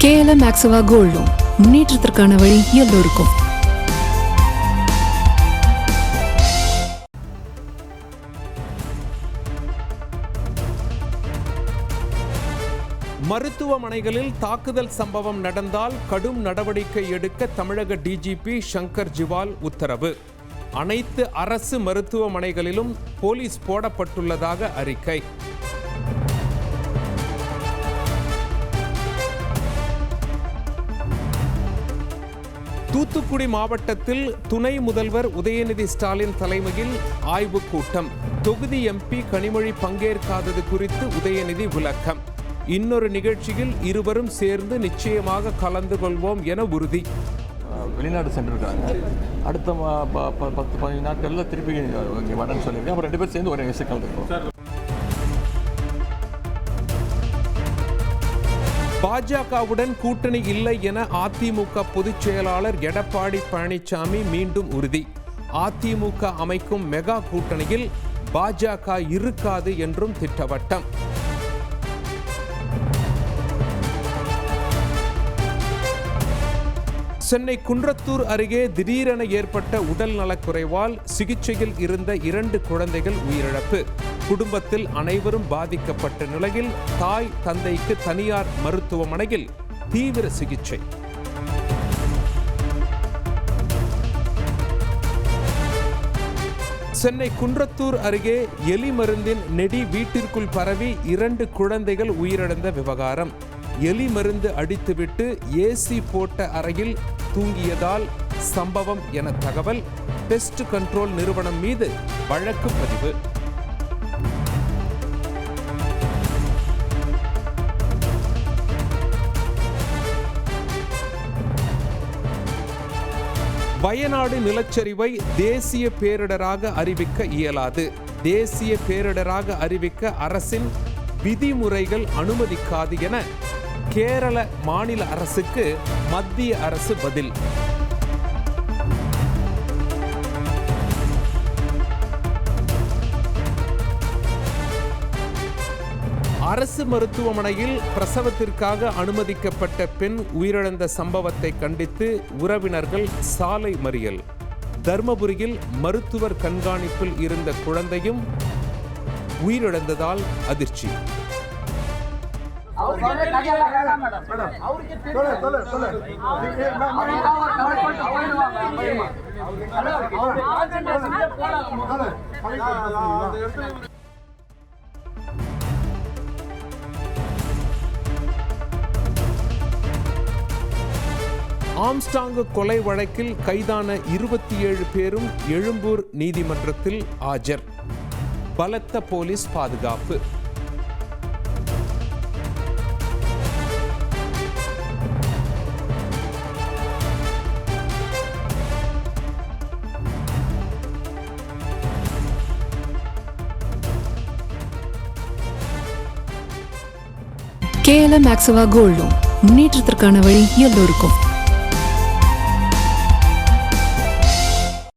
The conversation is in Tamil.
KLM Maxava Gold Loan முன்னேற்றத்திற்கான வழி எல்லோருக்கும். மருத்துவமனைகளில் தாக்குதல் சம்பவம் நடந்தால் கடும் நடவடிக்கை எடுக்க தமிழக டிஜிபி சங்கர் ஜிவால் உத்தரவு. அனைத்து அரசு மருத்துவமனைகளிலும் போலீஸ் போடப்பட்டுள்ளதாக அறிக்கை. தூத்துக்குடி மாவட்டத்தில் துணை முதல்வர் உதயநிதி ஸ்டாலின் தலைமையில் ஆய்வுக் கூட்டம். தொகுதி எம்பி கனிமொழி பங்கேற்காதது குறித்து உதயநிதி விளக்கம். இன்னொரு நிகழ்ச்சியில் இருவரும் சேர்ந்து நிச்சயமாக கலந்து கொள்வோம் என உறுதி. வெளிநாடு சென்றிருக்காங்க. அடுத்த 10-15 நாட்களில் திருப்பி இங்கே வரேன்னு சொல்லியிருக்கேன். அப்புறம் 2 பேர் சேர்ந்து ஒரு நிகழ்ச்சி கலந்துருக்கோம். பாஜகவுடன் கூட்டணி இல்லை என அதிமுக பொதுச் செயலாளர் எடப்பாடி பழனிசாமி மீண்டும் உறுதி. அதிமுக அமைக்கும் மெகா கூட்டணியில் பாஜக இருக்காது என்றும் திட்டவட்டம். சென்னை குன்றத்தூர் அருகே திடீரென ஏற்பட்ட உடல் நலக்குறைவால் சிகிச்சையில் இருந்த 2 குழந்தைகள் உயிரிழப்பு. குடும்பத்தில் அனைவரும் பாதிக்கப்பட்ட நிலையில் தாய் தந்தைக்கு தனியார் மருத்துவமனையில் தீவிர சிகிச்சை. சென்னை குன்றத்தூர் அருகே எலி மருந்தின் நெடி வீட்டிற்குள் பரவி 2 குழந்தைகள் உயிரிழந்த விவகாரம். எலி மருந்து அடித்துவிட்டு ஏசி போட்ட அறையில் தூங்கியதால் சம்பவம் என தகவல். பெஸ்ட் கண்ட்ரோல் நிறுவனம் மீது வழக்கு பதிவு. வயநாடு நிலச்சரிவை தேசிய பேரிடராக அறிவிக்க இயலாது. தேசிய பேரிடராக அறிவிக்க அரசின் விதிமுறைகள் அனுமதிக்காது என கேரள மாநில அரசுக்கு மத்திய அரசு பதில். அரசு மருத்துவமனையில் பிரசவத்திற்காக அனுமதிக்கப்பட்ட பெண் உயிரிழந்த சம்பவத்தை கண்டித்து உறவினர்கள் சாலை மறியல். தர்மபுரியில் மருத்துவர் கண்காணிப்பில் இருந்த குழந்தையும் உயிரிழந்ததால் அதிர்ச்சி. ஆம்ஸ்டாங் கொலை வழக்கில் கைதான 27 பேரும் எழும்பூர் நீதிமன்றத்தில் ஆஜர். பலத்த போலீஸ் பாதுகாப்பு. KLM Maxava Gold Loan முன்னேற்றத்திற்கான வழி எல்லோருக்கும்.